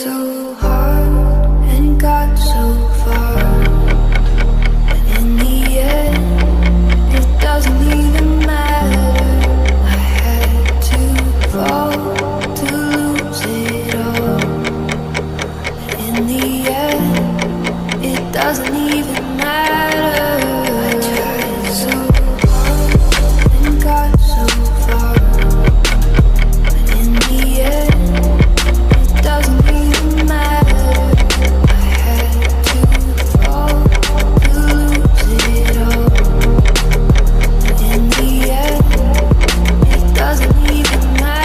so hard and got so far, but in the end, it doesn't even matter. I had to fall to lose it all, but in the end, it doesn't even matter. I tried so hard and got so far, but in the end, it doesn't even matter. I had to fall to lose it all, but in the end, it doesn't even matter.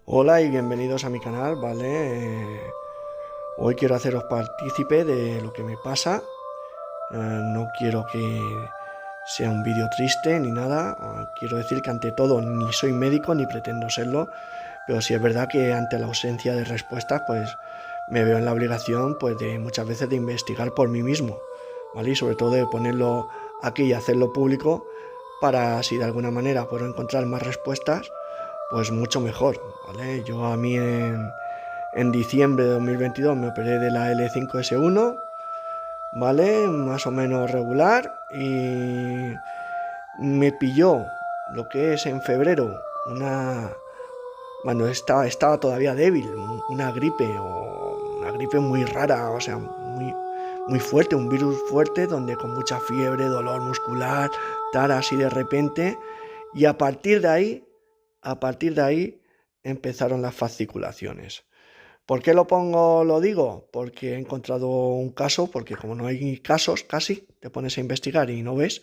Hola y bienvenidos a mi canal, ¿vale? Hoy quiero haceros partícipe de lo que me pasa. No quiero que sea un vídeo triste ni nada. Quiero decir que ante todo ni soy médico ni pretendo serlo, pero sí es verdad que ante la ausencia de respuestas, pues me veo en la obligación, pues de muchas veces de investigar por mí mismo, ¿vale? Y sobre todo de ponerlo aquí y hacerlo público para, si de alguna manera puedo encontrar más respuestas, pues mucho mejor, ¿vale? Yo a mí en diciembre de 2022 me operé de la L5S1, ¿vale? Más o menos regular, y me pilló lo que es en febrero cuando estaba todavía débil, una gripe muy rara, o sea, muy fuerte, un virus fuerte, donde con mucha fiebre, dolor muscular, tal, así de repente, y a partir de ahí empezaron las fasciculaciones. ¿Por qué lo digo? Porque he encontrado un caso, porque como no hay casos casi, te pones a investigar y no ves,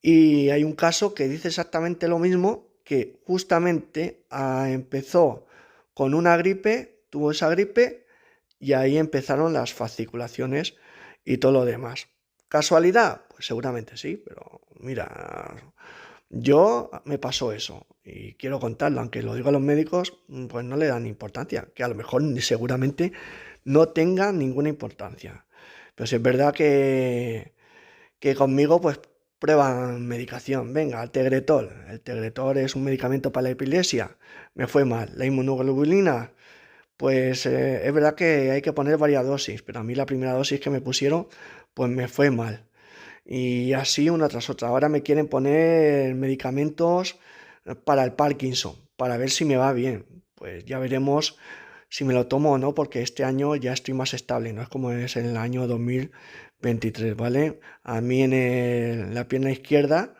y hay un caso que dice exactamente lo mismo, que justamente empezó con una gripe, tuvo esa gripe, y ahí empezaron las fasciculaciones y todo lo demás. ¿Casualidad? Pues seguramente sí, pero mira, Yo me pasó eso y quiero contarlo, aunque lo digo a los médicos, pues no le dan importancia, que a lo mejor seguramente no tenga ninguna importancia. Pero sí es verdad que conmigo pues prueban medicación. Venga, el Tegretol. El Tegretol es un medicamento para la epilepsia. Me fue mal. La inmunoglobulina, pues es verdad que hay que poner varias dosis, pero a mí la primera dosis que me pusieron pues me fue mal. Y así una tras otra. Ahora me quieren poner medicamentos para el Parkinson, para ver si me va bien. Pues ya veremos si me lo tomo o no, porque este año ya estoy más estable, no es como es en el año 2023, ¿vale? A mí en la pierna izquierda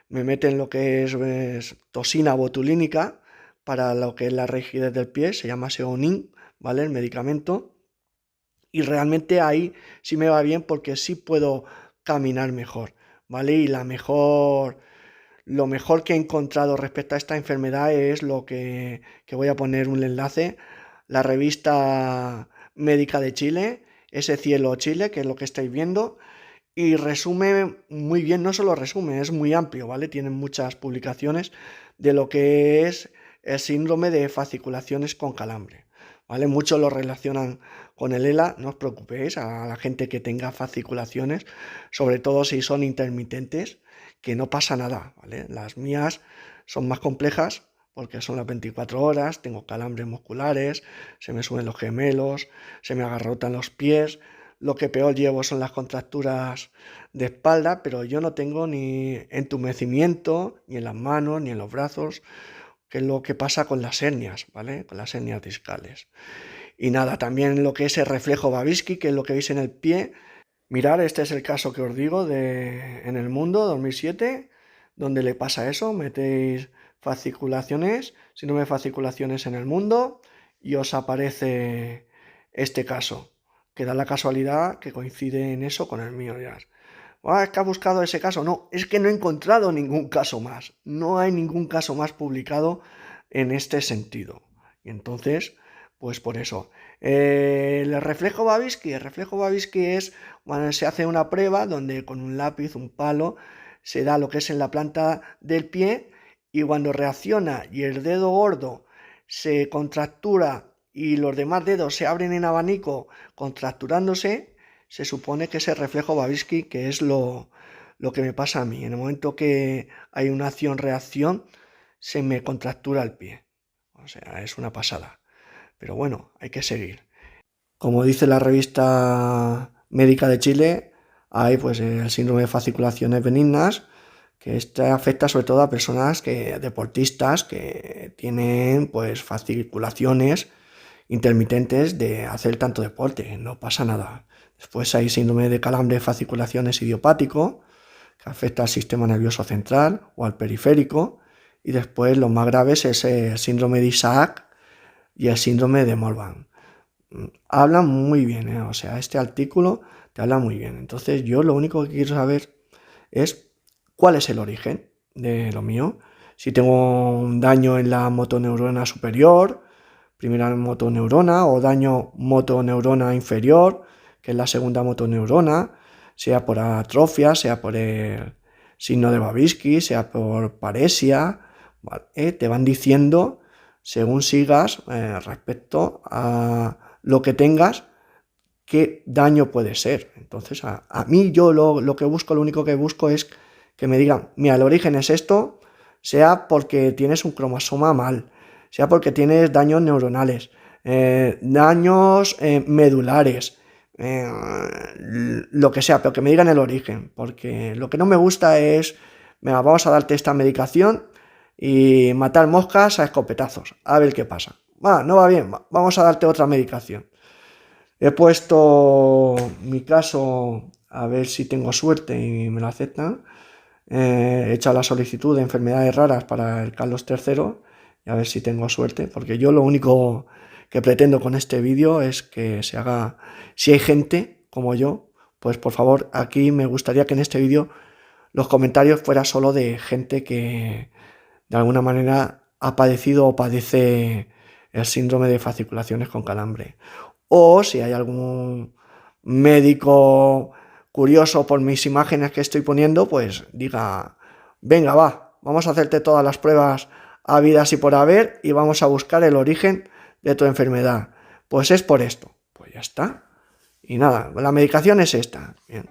me meten lo que es toxina botulínica para lo que es la rigidez del pie, se llama Seonin, ¿vale? El medicamento. Y realmente ahí sí me va bien porque sí puedo caminar mejor, ¿vale? Y lo mejor que he encontrado respecto a esta enfermedad es que voy a poner un enlace, la revista médica de Chile, ese Cielo Chile, que es lo que estáis viendo, y resume muy bien, no solo resume, es muy amplio, ¿vale? Tienen muchas publicaciones de lo que es el síndrome de fasciculaciones con calambre, ¿vale? Muchos lo relacionan con el ELA, no os preocupéis, a la gente que tenga fasciculaciones, sobre todo si son intermitentes, que no pasa nada, ¿vale? Las mías son más complejas porque son las 24 horas, tengo calambres musculares, se me suben los gemelos, se me agarrotan los pies. Lo que peor llevo son las contracturas de espalda, pero yo no tengo ni entumecimiento, ni en las manos, ni en los brazos, que es lo que pasa con las hernias, ¿vale? Con las hernias discales. Y nada, también lo que es el reflejo Babinski, que es lo que veis en el pie. Mirad, este es el caso que os digo en el mundo 2007, donde le pasa eso, metéis fasciculaciones, síndrome de fasciculaciones en el mundo y os aparece este caso, que da la casualidad que coincide en eso con el mío. Ya. Es que ha buscado ese caso. No, es que no he encontrado ningún caso más. No hay ningún caso más publicado en este sentido. Y entonces, pues por eso. El reflejo Babinski es, bueno, se hace una prueba donde con un lápiz, un palo, se da lo que es en la planta del pie y cuando reacciona y el dedo gordo se contractura y los demás dedos se abren en abanico contracturándose, se supone que ese reflejo Babinski, que es lo que me pasa a mí. En el momento que hay una acción-reacción, se me contractura el pie. O sea, es una pasada. Pero bueno, hay que seguir. Como dice la revista médica de Chile, hay pues el síndrome de fasciculaciones benignas, que este afecta sobre todo a personas deportistas que tienen pues fasciculaciones intermitentes de hacer tanto deporte, no pasa nada. Después hay síndrome de calambre de fasciculaciones idiopático, que afecta al sistema nervioso central o al periférico, y después los más graves es el síndrome de Isaac y el síndrome de Morvan. Hablan muy bien, o sea, este artículo te habla muy bien. Entonces yo lo único que quiero saber es cuál es el origen de lo mío. Si tengo un daño en la motoneurona superior, primera motoneurona, o daño motoneurona inferior, que es la segunda motoneurona, sea por atrofia, sea por el signo de Babinski, sea por paresia, ¿vale? Te van diciendo según sigas respecto a lo que tengas, qué daño puede ser. Entonces, a mí yo lo que busco, lo único que busco es que me digan, mira, el origen es esto, sea porque tienes un cromosoma mal, sea porque tienes daños neuronales, daños medulares, lo que sea, pero que me digan el origen, porque lo que no me gusta es, venga, vamos a darte esta medicación y matar moscas a escopetazos, a ver qué pasa. No va bien, vamos a darte otra medicación. He puesto mi caso a ver si tengo suerte y me lo aceptan. He hecho la solicitud de enfermedades raras para el Carlos III y a ver si tengo suerte, porque yo lo único que pretendo con este vídeo es que se haga, si hay gente como yo, pues por favor, aquí me gustaría que en este vídeo los comentarios fueran solo de gente que de alguna manera ha padecido o padece el síndrome de fasciculaciones con calambre. O si hay algún médico curioso por mis imágenes que estoy poniendo, pues diga, venga, vamos a hacerte todas las pruebas habidas y por haber y vamos a buscar el origen de tu enfermedad. Pues es por esto. Pues ya está. Y nada, la medicación es esta. Bien.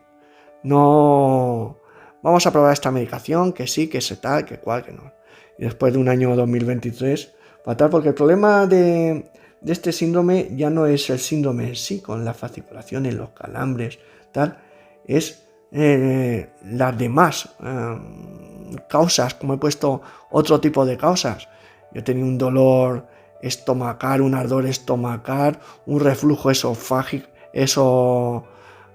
No... Vamos a probar esta medicación, que sí, que se tal, que cual, que no. Y después de un año 2023, fatal, porque el problema de este síndrome ya no es el síndrome en sí, con las fasciculaciones, los calambres, tal, es las demás causas, como he puesto otro tipo de causas. Yo tenía un dolor estomacal, un ardor estomacal, un reflujo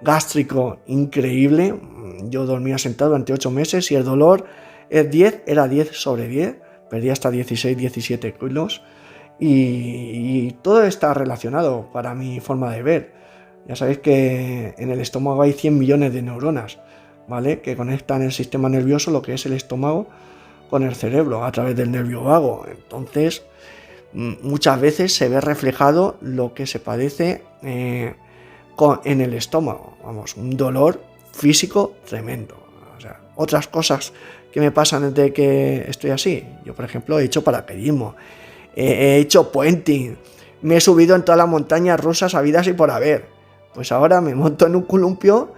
gástrico increíble. Yo dormía sentado durante 8 meses y el dolor era 10 sobre 10, perdí hasta 16, 17 kilos y todo está relacionado para mi forma de ver. Ya sabéis que en el estómago hay 100 millones de neuronas, ¿vale? Que conectan el sistema nervioso, lo que es el estómago, con el cerebro a través del nervio vago. Entonces, muchas veces se ve reflejado lo que se padece en el estómago. Vamos, un dolor físico tremendo. O sea, otras cosas que me pasan desde que estoy así. Yo, por ejemplo, he hecho paracaidismo, he hecho puenting, me he subido en todas las montañas rusas habidas y por haber. Pues ahora me monto en un columpio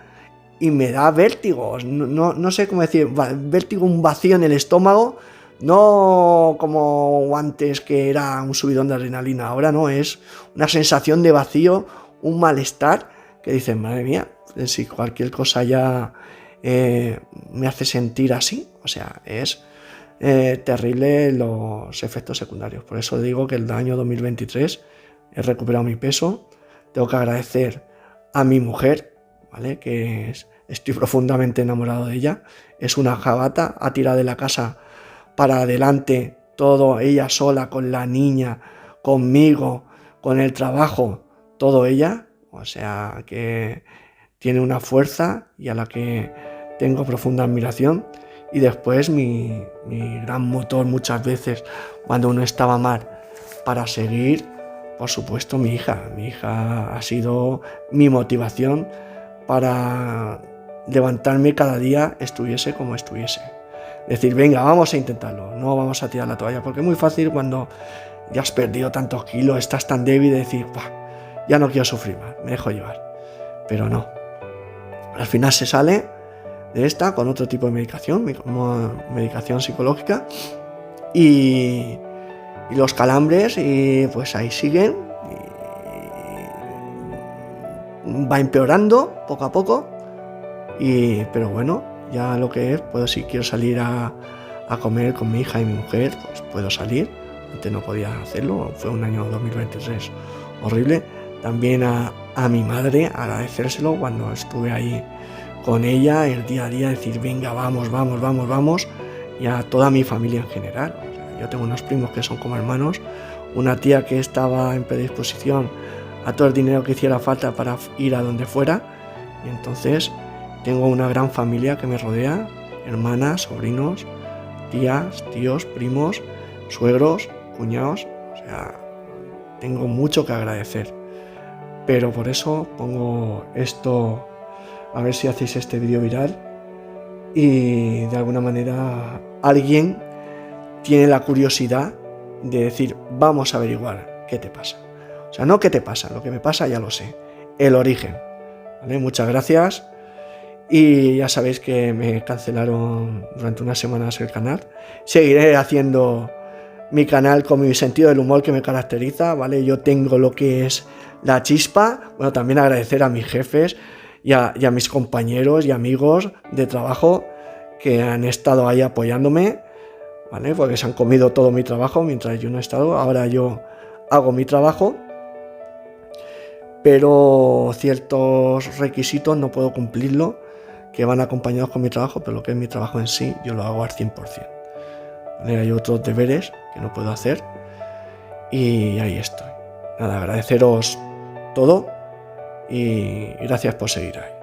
y me da vértigo. No sé cómo decir, vértigo, un vacío en el estómago. No como antes, que era un subidón de adrenalina. Ahora no, es una sensación de vacío, un malestar que dices, madre mía, si cualquier cosa ya me hace sentir así. O sea, es terrible los efectos secundarios. Por eso digo que el año 2023 he recuperado mi peso. Tengo que agradecer a mi mujer, ¿vale? Que estoy profundamente enamorado de ella. Es una jabata, ha tirado de la casa para adelante todo, ella sola, con la niña, conmigo, con el trabajo, todo ella. O sea, que tiene una fuerza y a la que tengo profunda admiración. Y después mi gran motor muchas veces cuando uno estaba mal para seguir, por supuesto mi hija. Mi hija ha sido mi motivación para levantarme cada día, estuviese como estuviese. Decir, venga, vamos a intentarlo, no vamos a tirar la toalla, porque es muy fácil cuando ya has perdido tantos kilos, estás tan débil, de decir, ya no quiero sufrir más, me dejo llevar. Pero no. Al final se sale de esta con otro tipo de medicación, como medicación psicológica, y los calambres, y pues ahí siguen, y va empeorando poco a poco, pero bueno, ya lo que es, puedo, si quiero salir a comer con mi hija y mi mujer, pues puedo salir. Antes no podía hacerlo, fue un año 2023 horrible. También a mi madre, agradecérselo cuando estuve ahí con ella, el día a día, decir, venga, vamos, y a toda mi familia en general. O sea, yo tengo unos primos que son como hermanos, una tía que estaba en predisposición a todo el dinero que hiciera falta para ir a donde fuera, y entonces tengo una gran familia que me rodea, hermanas, sobrinos, tías, tíos, primos, suegros, cuñados. O sea, tengo mucho que agradecer. Pero por eso pongo esto, a ver si hacéis este vídeo viral y de alguna manera alguien tiene la curiosidad de decir, vamos a averiguar qué te pasa. O sea, no qué te pasa, lo que me pasa ya lo sé, el origen. ¿Vale? Muchas gracias. Y ya sabéis que me cancelaron durante unas semanas el canal. Seguiré haciendo mi canal con mi sentido del humor que me caracteriza, ¿vale? Yo tengo lo que es la chispa. Bueno, también agradecer a mis jefes y a mis compañeros y amigos de trabajo que han estado ahí apoyándome, ¿vale? Porque se han comido todo mi trabajo mientras yo no he estado. Ahora yo hago mi trabajo, pero ciertos requisitos no puedo cumplirlo, que van acompañados con mi trabajo, pero lo que es mi trabajo en sí, yo lo hago al 100%. ¿Vale? Hay otros deberes que no puedo hacer y ahí estoy. Nada, agradeceros todo y gracias por seguir ahí.